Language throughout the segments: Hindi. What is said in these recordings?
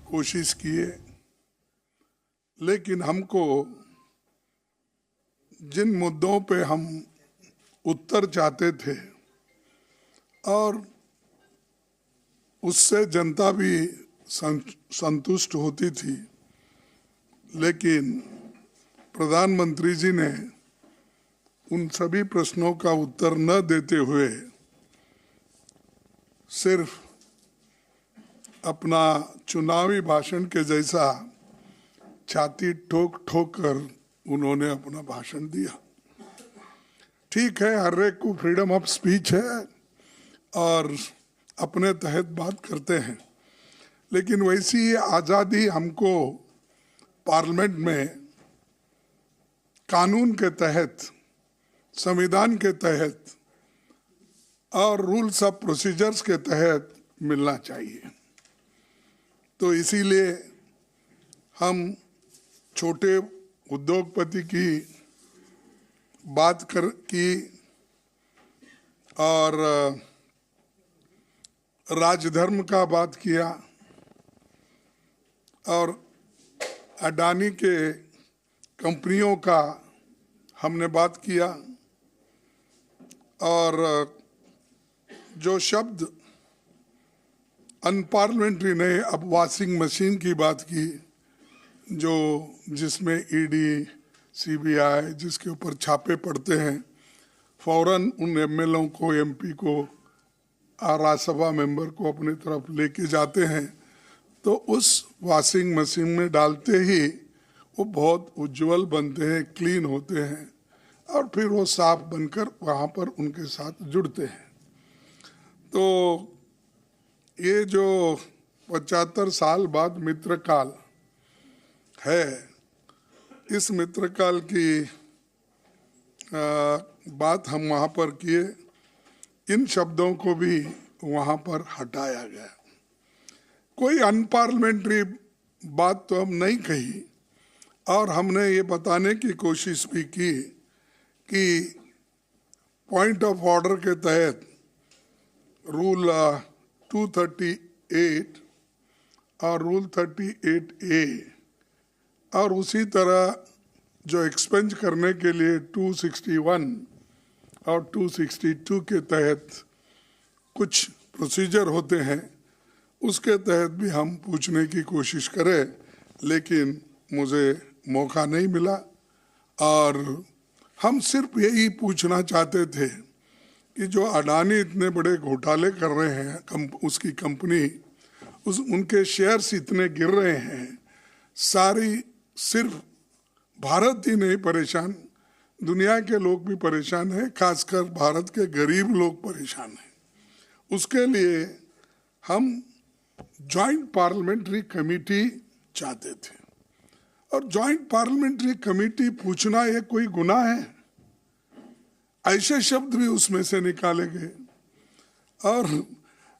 कोशिश किए, लेकिन हमको जिन मुद्दों पे हम उत्तर चाहते थे और उससे जनता भी संतुष्ट होती थी, लेकिन प्रधानमंत्री जी ने उन सभी प्रश्नों का उत्तर न देते हुए सिर्फ अपना चुनावी भाषण के जैसा छाती ठोक ठोक कर उन्होंने अपना भाषण दिया। ठीक है, हर एक को फ्रीडम ऑफ स्पीच है और अपने तहत बात करते हैं, लेकिन वैसी आज़ादी हमको पार्लियामेंट में कानून के तहत, संविधान के तहत और रूल्स ऑफ प्रोसीजर्स के तहत मिलना चाहिए। तो इसीलिए हम छोटे उद्योगपति की बात की और राजधर्म का बात किया और अडानी के कंपनियों का हमने बात किया और जो शब्द अनपार्लियामेंट्री ने अब वॉशिंग मशीन की बात की, जो जिसमें ईडी सीबीआई जिसके ऊपर छापे पड़ते हैं, फौरन उन एमएलओ को, एमपी को, राज्यसभा मेंबर को अपनी तरफ लेके जाते हैं, तो उस वॉशिंग मशीन में डालते ही वो बहुत उज्जवल बनते हैं, क्लीन होते हैं और फिर वो साफ बनकर वहाँ पर उनके साथ जुड़ते हैं। तो ये जो 75 साल बाद मित्रकाल है, इस मित्रकाल की बात हम वहाँ पर किए, इन शब्दों को भी वहाँ पर हटाया गया। कोई अनपार्लियामेंट्री बात तो हम नहीं कही और हमने ये बताने की कोशिश भी की कि पॉइंट ऑफ ऑर्डर के तहत रूल 238 और रूल 38A और उसी तरह जो एक्सपेंज करने के लिए 261 और 262 के तहत कुछ प्रोसीजर होते हैं, उसके तहत भी हम पूछने की कोशिश करें, लेकिन मुझे मौका नहीं मिला। और हम सिर्फ यही पूछना चाहते थे कि जो अडानी इतने बड़े घोटाले कर रहे हैं, उसकी कंपनी, उनके शेयर्स इतने गिर रहे हैं, सारी सिर्फ भारत ही नहीं परेशान, दुनिया के लोग भी परेशान हैं, खासकर भारत के गरीब लोग परेशान हैं। उसके लिए हम जॉइंट पार्लियामेंट्री कमेटी चाहते थे और जॉइंट पार्लियामेंट्री कमेटी पूछना ये कोई गुनाह है? ऐसे शब्द भी उसमें से निकाले गए और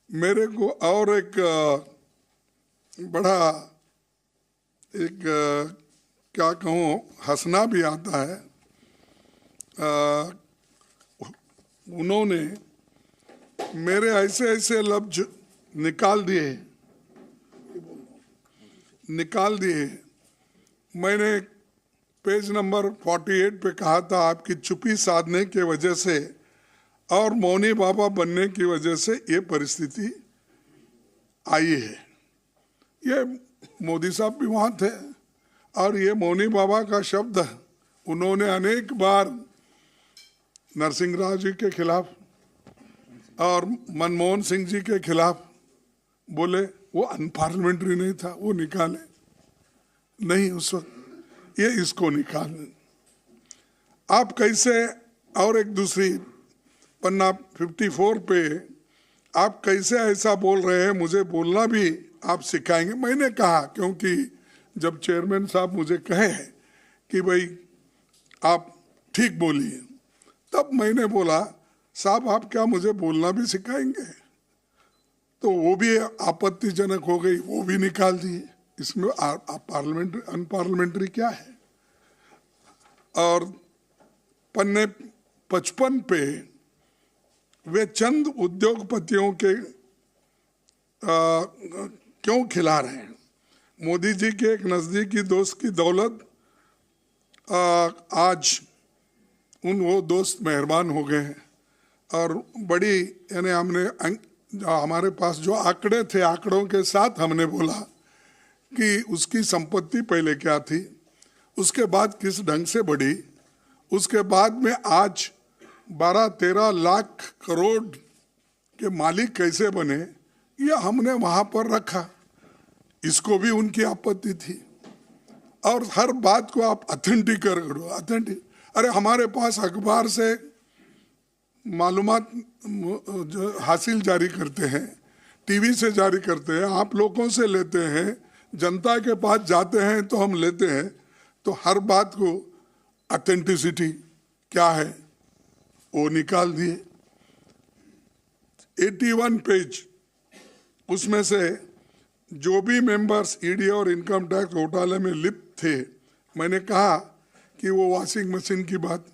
मेरे को और एक बड़ा क्या कहूँ, हंसना भी आता है। उन्होंने मेरे ऐसे ऐसे लफ्ज निकाल दिए। मैंने पेज नंबर 48 पे कहा था, आपकी चुप्पी साधने के वजह से और मौनी बाबा बनने की वजह से ये परिस्थिति आई है। ये मोदी साहब भी वहाँ थे और ये मौनी बाबा का शब्द उन्होंने अनेक बार नरसिंह राव जी के खिलाफ और मनमोहन सिंह जी के खिलाफ बोले। वो अनपार्लियामेंट्री नहीं था, वो निकाले नहीं उस वक्त, ये इसको निकाले। आप कैसे, और एक दूसरी पन्ना 54 पे आप कैसे ऐसा बोल रहे हैं, मुझे बोलना भी आप सिखाएंगे? मैंने कहा, क्योंकि जब चेयरमैन साहब मुझे कहे कि भाई आप ठीक बोलिए, तब मैंने बोला साहब आप क्या मुझे बोलना भी सिखाएंगे? तो वो भी आपत्तिजनक हो गई, वो भी निकाल दिए। इसमें पार्लियामेंट्री अनपार्लियामेंट्री क्या है? और पन्ने 55 पे वे चंद उद्योगपतियों के क्यों खिला रहे हैं, मोदी जी के एक नज़दीकी दोस्त की दौलत आज वो दोस्त मेहरबान हो गए हैं और बड़ी यानी हमने हमारे पास जो आंकड़े थे, आंकड़ों के साथ हमने बोला कि उसकी संपत्ति पहले क्या थी, उसके बाद किस ढंग से बढ़ी, उसके बाद में आज 12-13 लाख करोड़ के मालिक कैसे बने, ये हमने वहां पर रखा। इसको भी उनकी आपत्ति थी और हर बात को आप ऑथेंटिक करो, ऑथेंटिक। अरे हमारे पास अखबार से मालूमात जो हासिल जारी करते हैं, टीवी से जारी करते हैं, आप लोगों से लेते हैं, जनता के पास जाते हैं तो हम लेते हैं, तो हर बात को ऑथेंटिसिटी क्या है वो निकाल दिए। 81 पेज, उसमें से जो भी मेंबर्स ईडी और इनकम टैक्स घोटाले में लिप्त थे, मैंने कहा कि वो वॉशिंग मशीन की बात,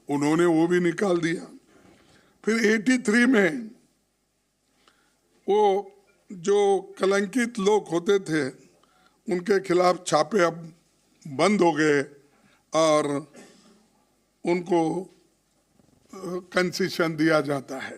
उन्होंने वो भी निकाल दिया। फिर 83 में वो जो कलंकित लोग होते थे उनके खिलाफ छापे अब बंद हो गए और उनको कंसेशन दिया जाता है।